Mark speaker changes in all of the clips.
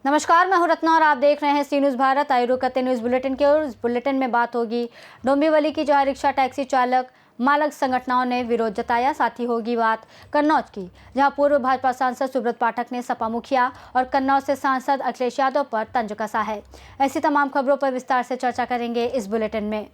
Speaker 1: नमस्कार, मैं हूं रत्ना और आप देख रहे हैं सी न्यूज़ भारत। आइए रुक करते न्यूज़ बुलेटिन की ओर। इस बुलेटिन में बात होगी डोंबिवली की, जहां रिक्शा टैक्सी चालक मालक संगठनों ने विरोध जताया। साथ ही होगी बात कन्नौज की, जहां पूर्व भाजपा सांसद सुब्रत पाठक ने सपा मुखिया और कन्नौज से सांसद अखिलेश यादव पर तंज कसा है। ऐसी तमाम खबरों पर विस्तार से चर्चा करेंगे इस बुलेटिन में।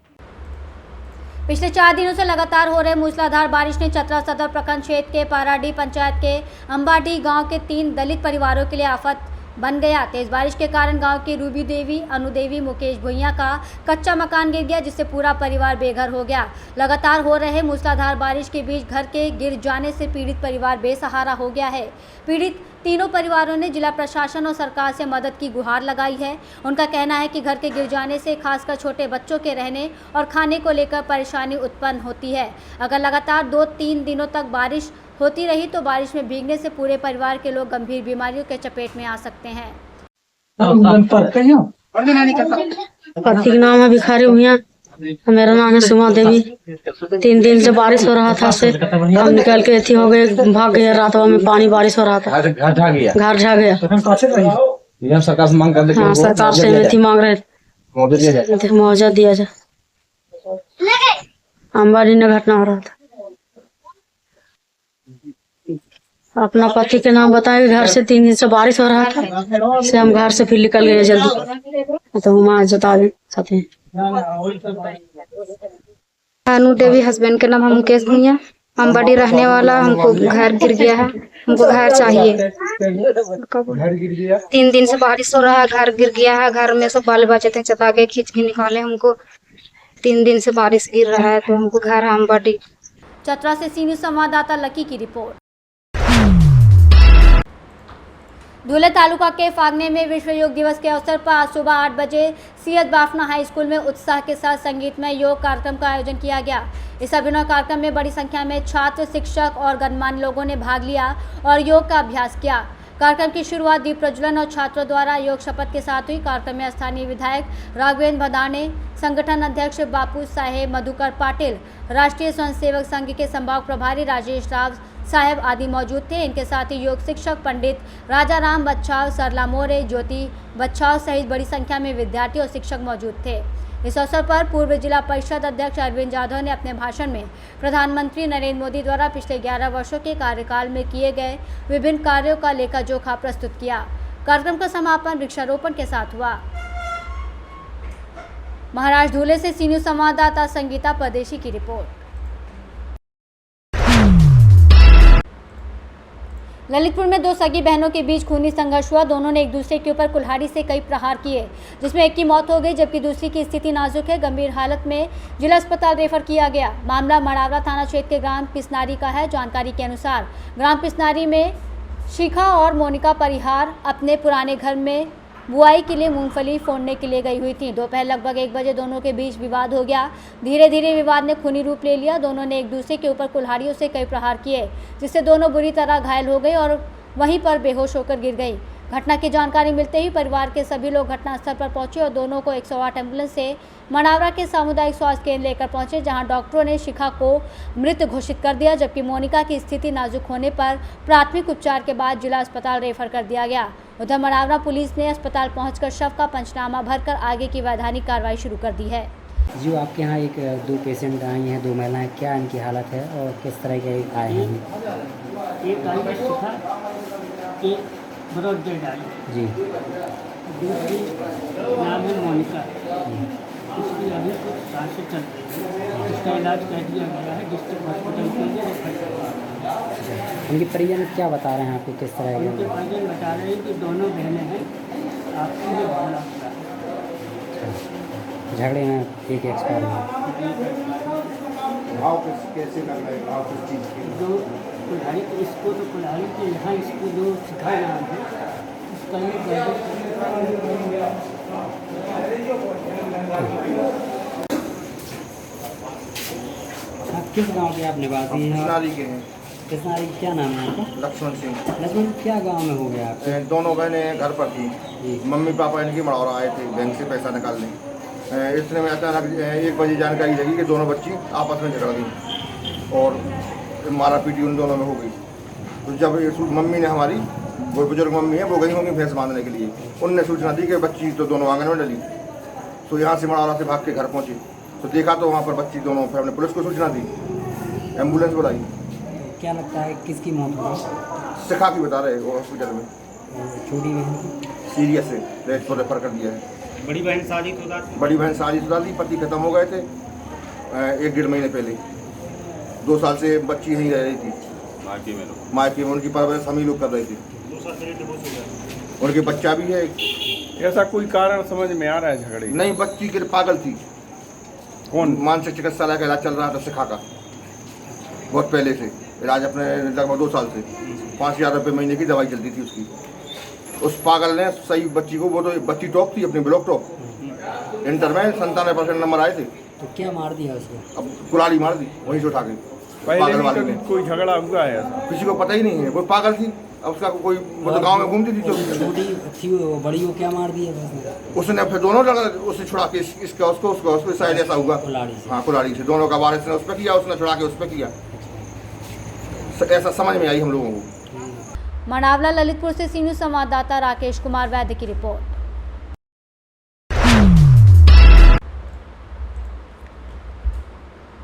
Speaker 1: पिछले 4 दिनों से लगातार हो रहे मूसलाधार बारिश ने चतरा सदर प्रखंड क्षेत्र के पाराडी पंचायत के अंबाडी गांव के 3 दलित परिवारों के लिए आफत बन गया। तेज बारिश के कारण गांव की रूबी देवी, अनु देवी, मुकेश भुइयां का कच्चा मकान गिर गया, जिससे पूरा परिवार बेघर हो गया। लगातार हो रहे मूसलाधार बारिश के बीच घर के गिर जाने से पीड़ित परिवार बेसहारा हो गया है। पीड़ित तीनों परिवारों ने जिला प्रशासन और सरकार से मदद की गुहार लगाई है। उनका कहना है कि घर के गिर जाने से खासकर छोटे बच्चों के रहने और खाने को लेकर परेशानी उत्पन्न होती है। अगर लगातार 2-3 दिनों तक बारिश होती रही तो बारिश में भीगने से पूरे परिवार के लोग गंभीर बीमारियों के चपेट में आ सकते हैं।
Speaker 2: पति का नाम है भिखारी भुइयां, मेरा नाम है सुमा देवी। 3 दिन से बारिश हो रहा था, से हम निकल के एथी हो गए, भाग गए। रात में पानी बारिश हो रहा था, घर जा गया।
Speaker 3: सरकार से मांग कर
Speaker 2: हाँ, सरकार से एथी मांग रहे मुआवजा दिया जाए। अंबाड़ी में घटना हो रहा था। अपना पति के नाम बताए। घर से 3 दिन से बारिश हो रहा था, से हम घर से फिर निकल गए जल्दी। तो हम जता दें साथे।
Speaker 4: अनु देवी, हस्बैंड के नाम है मुकेश भुइयां, अंबाड़ी रहने वाला। हमको घर गिर गया है, हमको घर चाहिए। 3 दिन से बारिश हो रहा है, घर गिर गया है। घर में सब बाल बच्चे थे, चता के खींच के निकाले हमको। 3 दिन से बारिश गिर रहा है, तो हमको घर है अंबाड़ी।
Speaker 1: चतरा से सी न्यूज़ संवाददाता लकी की रिपोर्ट। धुले तालुका के फागने में विश्व योग दिवस के अवसर पर आज सुबह 8 बजे सीएच बाफना हाई स्कूल में उत्साह के साथ संगीतमय योग कार्यक्रम का आयोजन किया गया। इस अभिनव कार्यक्रम में बड़ी संख्या में छात्र, शिक्षक और गणमान्य लोगों ने भाग लिया और योग का अभ्यास किया। कार्यक्रम की शुरुआत दीप प्रज्वलन और छात्रों द्वारा योग शपथ के साथ हुई। कार्यक्रम में स्थानीय विधायक राघवेंद्र भदाने, संगठन अध्यक्ष बापू साहेब मधुकर पाटिल, राष्ट्रीय स्वयंसेवक संघ के संभाग प्रभारी राजेश राव साहब आदि मौजूद थे। इनके साथ ही योग शिक्षक पंडित राजाराम बच्छाव, सरला मोरे, ज्योति बच्छाव सहित बड़ी संख्या में विद्यार्थी और शिक्षक मौजूद थे। इस अवसर पर पूर्व जिला परिषद अध्यक्ष अरविंद जाधव ने अपने भाषण में प्रधानमंत्री नरेंद्र मोदी द्वारा पिछले 11 वर्षों के कार्यकाल में किए गए विभिन्न कार्यों का लेखा जोखा प्रस्तुत किया। कार्यक्रम का समापन वृक्षारोपण के साथ हुआ। महाराष्ट्र धुले से सी न्यूज़ संवाददाता संगीता परदेशी की रिपोर्ट। ललितपुर में 2 सगी बहनों के बीच खूनी संघर्ष हुआ। दोनों ने एक दूसरे के ऊपर कुल्हाड़ी से कई प्रहार किए, जिसमें एक की मौत हो गई जबकि दूसरी की स्थिति नाजुक है। गंभीर हालत में जिला अस्पताल रेफर किया गया। मामला मड़ावरा थाना क्षेत्र के ग्राम पिसनारी का है। जानकारी के अनुसार ग्राम पिसनारी में शिखा और मोनिका परिहार अपने पुराने घर में बुआई के लिए मूंगफली फोड़ने के लिए गई हुई थी। दोपहर लगभग 1 बजे दोनों के बीच विवाद हो गया। धीरे धीरे विवाद ने खूनी रूप ले लिया। दोनों ने एक दूसरे के ऊपर कुल्हाड़ियों से कई प्रहार किए, जिससे दोनों बुरी तरह घायल हो गए और वहीं पर बेहोश होकर गिर गई। घटना की जानकारी मिलते ही परिवार के सभी लोग घटनास्थल पर पहुंचे और दोनों को 108 एम्बुलेंस से मनावरा के सामुदायिक स्वास्थ्य केंद्र लेकर पहुंचे, जहां डॉक्टरों ने शिखा को मृत घोषित कर दिया, जबकि मोनिका की स्थिति नाजुक होने पर प्राथमिक उपचार के बाद जिला अस्पताल रेफर कर दिया गया। उधर मनावरा पुलिस ने अस्पताल पहुंचकर शव का पंचनामा भरकर आगे की वैधानिक कार्रवाई शुरू कर दी है।
Speaker 5: जी, आपके यहाँ 2 पेशेंट आई हैं, 2 महिलाएं, क्या इनकी हालत है और किस तरह के आए हैं?
Speaker 6: एक आई है शिखा, एक ब्रॉड डेड आई
Speaker 5: जी।
Speaker 6: दूसरी नाम है मोनिका। इसकी अभी कुछ सांसें चल रही है। इसका इलाज कर दिया गया है डिस्ट्रिक्ट हॉस्पिटल के लिए रेफर किया गया।
Speaker 5: उनके परिजन क्या बता रहे हैं आपको, किस तरह
Speaker 6: उनके
Speaker 5: के?
Speaker 6: परिजन बता रहे हैं कि दोनों बहनें हैं, आपसी में झगड़ा हुआ।
Speaker 5: झगड़े में एक एक्सपायर हुआ।
Speaker 3: कैसे करना है, भाव किस चीज़ की?
Speaker 6: जो कुल्हाड़ी, इसको तो कुल्हाड़ी के यहाँ इसको जो शिखा नाम है उसका ये
Speaker 5: किस गांव के आप निवासी हैं?
Speaker 3: पिसनारी के हैं।
Speaker 5: पिसनारी, क्या नाम है आपका?
Speaker 3: लक्ष्मण सिंह।
Speaker 5: लक्ष्मण, क्या गांव में हो गया आपको?
Speaker 3: दोनों बहनें घर पर थी।
Speaker 5: जी।
Speaker 3: मम्मी पापा इनकी मड़ौरा आए थे बैंक से पैसा निकालने।
Speaker 7: इतने में अचानक 1 बजे जानकारी लगी कि दोनों बच्ची आपस में झगड़ गई और मारा पीटी उन दोनों में हो गई। तो जब ये मम्मी ने हमारी, वो बुजुर्ग मम्मी है, वो गई होंगी भैंस बांधने के लिए, उनने सूचना दी कि बच्ची तो दोनों आंगन में डली। तो यहाँ से मड़ौरा से भाग के घर पहुँचे तो देखा तो वहाँ पर बच्ची दोनों, फिर हमने पुलिस को सूचना दी, एम्बुलेंस बुलाई।
Speaker 5: क्या लगता है किसकी मौत हुई?
Speaker 7: सिखा की बता रहे वो हॉस्पिटल में,
Speaker 5: छोटी बहन की?
Speaker 7: सीरियस है, रेड पर रेफर कर दिया है।
Speaker 6: बड़ी बहन शादीशुदा थी, पति खत्म हो गए थे 1-1.5 महीने पहले। 2 साल से बच्ची नहीं रह रही थी मायके में, उनकी परवरिश हम ही लोग कर रहे थे। 2 साल पहले डिवोर्स हो गया।
Speaker 7: उनके बच्चा भी है।
Speaker 3: ऐसा कोई कारण समझ में आ रहा है झगड़े?
Speaker 7: नहीं, बच्ची के पागल थी।
Speaker 3: कौन?
Speaker 7: मानसिक चिकित्सालय का इलाज चल रहा था सिखा का, बहुत पहले से इलाज, अपने लगभग 2 साल से 5,000 रुपये महीने की दवाई चलती थी उसकी। उस पागल ने सही बच्ची को, वो तो बच्ची टॉप थी, अपनी ब्लॉक टॉप, इंटर में 97% नंबर आए थे।
Speaker 5: तो क्या मार दिया उसको?
Speaker 7: अब कुल्हाड़ी मार दी वहीं से उठा के।
Speaker 3: पहले
Speaker 7: पागल
Speaker 3: भी
Speaker 7: वाली
Speaker 3: कभी
Speaker 7: ने,
Speaker 3: कोई झगड़ा हुआ है ऐसा?
Speaker 7: किसी को पता ही नहीं है, वो पागल थी। अब उसका कोई, वो तो गाँव में घूमती थी।
Speaker 5: छोटी थी वो, बड़ी को क्या मार दिया उसने?
Speaker 7: उसने फिर दोनों लगा, उससे छुड़ा के इसका उसको शायद ऐसा हुआ।
Speaker 5: कुल्हाड़ी से?
Speaker 7: हाँ, कुल्हाड़ी से। दोनों का वारिस ने उस पर किया, उसने छुड़ा के उस पर किया। ऐसा समझ में आई हम लोगों को।
Speaker 1: मनावला ललितपुर से सी न्यूज़ संवाददाता राकेश कुमार वैद्य की रिपोर्ट।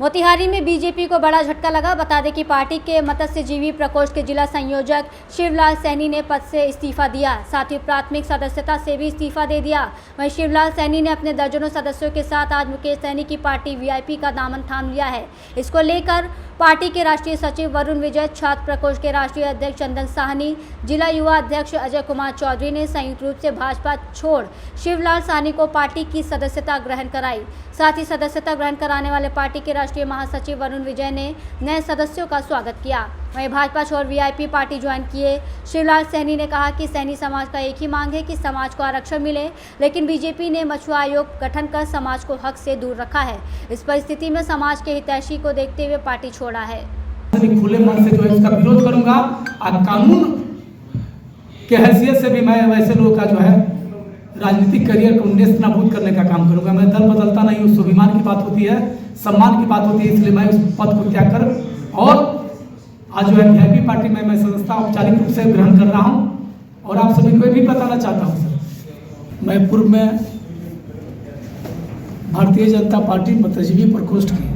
Speaker 1: मोतिहारी में बीजेपी को बड़ा झटका लगा। बता दें कि पार्टी के मत्स्यजीवी प्रकोष्ठ के जिला संयोजक शिवलाल सैनी ने पद से इस्तीफा दिया, साथ ही प्राथमिक सदस्यता से भी इस्तीफा दे दिया। वहीं शिवलाल सैनी ने अपने दर्जनों सदस्यों के साथ आज मुकेश सैनी की पार्टी वीआईपी का दामन थाम लिया है। इसको लेकर पार्टी के राष्ट्रीय सचिव वरुण विजय, छात्र प्रकोष्ठ के राष्ट्रीय अध्यक्ष चंदन साहनी, जिला युवा अध्यक्ष अजय कुमार चौधरी ने संयुक्त रूप से भाजपा छोड़ शिवलाल साहनी को पार्टी की सदस्यता ग्रहण कराई। साथ ही सदस्यता ग्रहण कराने वाले पार्टी के राष्ट्रीय महासचिव वरुण विजय ने नए सदस्यों का स्वागत किया। वहीं भाजपा छोड़ वीआईपी पार्टी ज्वाइन किए शिवलाल सैनी ने कहा कि सैनी समाज का एक ही मांग है कि समाज को आरक्षण मिले, लेकिन बीजेपी ने मछुआ आयोग गठन कर समाज को हक से दूर रखा है। इस परिस्थिति में समाज के हितैषी को देखते हुए पार्टी छोड़ा है।
Speaker 8: खुले मन से जो है इसका विरोध करूंगा और कानून के हैसियत से भी मैं वैसे लोगों का जो है राजनीतिक करियर को नेस्तनाबूद करने का काम करूंगा। मैं दल बदलता नहीं हूँ, स्वाभिमान की बात होती है, सम्मान की बात होती है, इसलिए मैं उस पद को त्याग कर और आज जो है वीआईपी पार्टी में मैं सदस्यता औपचारिक रूप से ग्रहण कर रहा हूँ। और आप सभी को भी बताना चाहता हूँ सर, मैं पूर्व में भारतीय जनता पार्टी मत्स्यजीवी प्रकोष्ठ की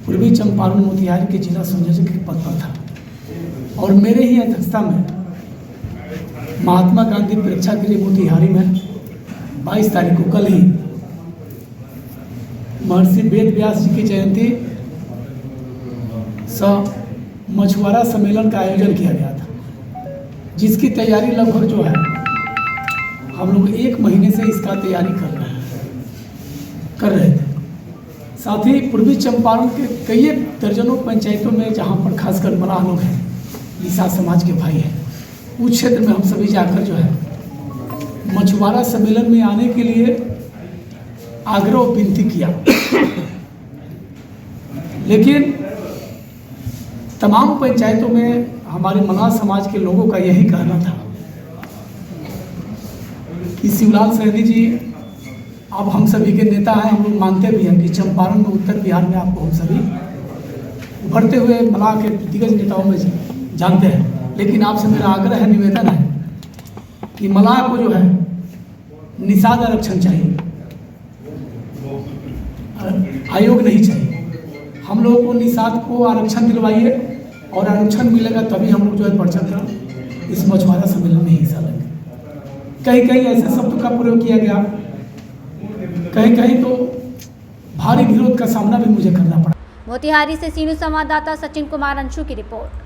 Speaker 8: पूर्वी चंपारण मोतिहारी के जिला संयोजक के पद पर था और मेरे ही अध्यक्षता में महात्मा गांधी प्रेक्षागृह मोतिहारी में 22 तारीख को कल ही महर्षि वेद व्यास जी की जयंती सह मछुआरा सम्मेलन का आयोजन किया गया था, जिसकी तैयारी लगभग जो है हम लोग 1 महीने से इसका तैयारी कर रहे थे। साथ ही पूर्वी चंपारण के कई दर्जनों पंचायतों में जहां पर खासकर मलाह लोग हैं, ईसा समाज के भाई हैं, उस क्षेत्र में हम सभी जाकर जो है मछुआरा सम्मेलन में आने के लिए आग्रह और विनती किया, लेकिन तमाम पंचायतों में हमारे मलाह समाज के लोगों का यही कहना था कि शिवलाल सैनी जी अब हम सभी के नेता हैं, हम लोग मानते भी हैं कि चंपारण में, उत्तर बिहार में आपको हम सभी उभरते हुए मलाह के दिग्गज नेताओं में जानते हैं, लेकिन आपसे मेरा आग्रह है, निवेदन है कि मलाह को जो है निषाद आरक्षण चाहिए, आयोग नहीं चाहिए। हम लोगों को निषाद को आरक्षण दिलवाइए और आरक्षण मिलेगा तभी हम लोग जो है बढ़ चढ़कर इस मछुआरा सम्मेलन में हिस्सा लेंगे। कहीं कहीं ऐसे शब्द का प्रयोग किया गया, कहीं कहीं तो भारी विरोध का सामना भी मुझे करना पड़ा।
Speaker 1: मोतिहारी से सी न्यूज़ संवाददाता सचिन कुमार अंशु की रिपोर्ट।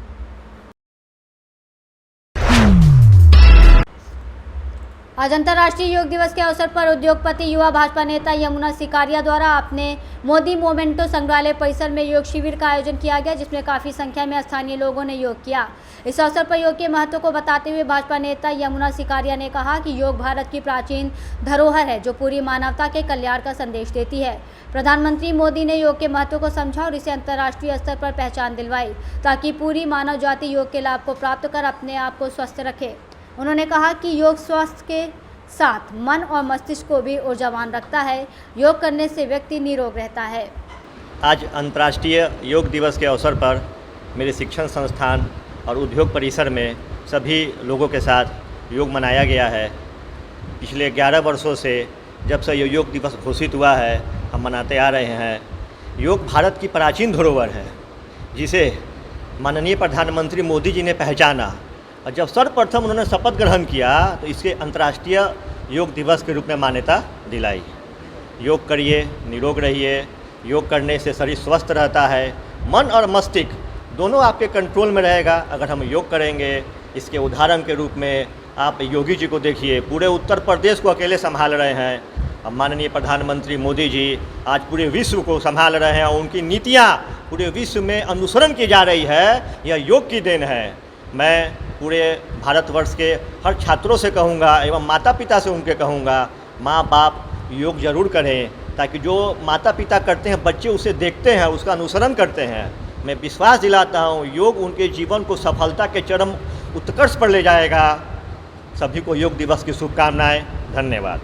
Speaker 1: आज अंतर्राष्ट्रीय योग दिवस के अवसर पर उद्योगपति युवा भाजपा नेता यमुना सिकारिया द्वारा अपने मोदी मोमेंटो संग्रहालय परिसर में योग शिविर का आयोजन किया गया, जिसमें काफ़ी संख्या में स्थानीय लोगों ने योग किया। इस अवसर पर योग के महत्व को बताते हुए भाजपा नेता यमुना सिकारिया ने कहा कि योग भारत की प्राचीन धरोहर है जो पूरी मानवता के कल्याण का संदेश देती है। प्रधानमंत्री मोदी ने योग के महत्व को समझा और इसे अंतर्राष्ट्रीय स्तर पर पहचान दिलवाई ताकि पूरी मानव जाति योग के लाभ को प्राप्त कर अपने आप को स्वस्थ रखे। उन्होंने कहा कि योग स्वास्थ्य के साथ मन और मस्तिष्क को भी ऊर्जावान रखता है। योग करने से व्यक्ति निरोग रहता है।
Speaker 9: आज अंतर्राष्ट्रीय योग दिवस के अवसर पर मेरे शिक्षण संस्थान और उद्योग परिसर में सभी लोगों के साथ योग मनाया गया है। पिछले 11 वर्षों से जब से ये योग दिवस घोषित हुआ है हम मनाते आ रहे हैं। योग भारत की प्राचीन धरोहर है जिसे माननीय प्रधानमंत्री मोदी जी ने पहचाना और जब सर्वप्रथम उन्होंने शपथ ग्रहण किया तो इसके अंतर्राष्ट्रीय योग दिवस के रूप में मान्यता दिलाई। योग करिए, निरोग रहिए। योग करने से शरीर स्वस्थ रहता है, मन और मस्तिष्क दोनों आपके कंट्रोल में रहेगा अगर हम योग करेंगे। इसके उदाहरण के रूप में आप योगी जी को देखिए, पूरे उत्तर प्रदेश को अकेले संभाल रहे हैं। अब माननीय प्रधानमंत्री मोदी जी आज पूरे विश्व को संभाल रहे हैं और उनकी नीतियाँ पूरे विश्व में अनुसरण की जा रही है। यह योग की देन है। मैं पूरे भारतवर्ष के हर छात्रों से कहूँगा एवं माता पिता से उनके कहूँगा, माँ बाप योग जरूर करें ताकि जो माता पिता करते हैं बच्चे उसे देखते हैं, उसका अनुसरण करते हैं। मैं विश्वास दिलाता हूँ योग उनके जीवन को सफलता के चरम उत्कर्ष पर ले जाएगा। सभी को योग दिवस की शुभकामनाएं। धन्यवाद।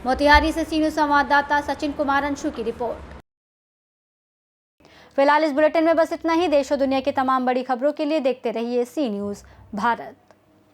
Speaker 1: मोतिहारी से सी न्यूज़ संवाददाता सचिन कुमार अंशु की रिपोर्ट। फिलहाल इस बुलेटिन में बस इतना ही। देश और दुनिया की तमाम बड़ी खबरों के लिए देखते रहिए सी न्यूज़ भारत।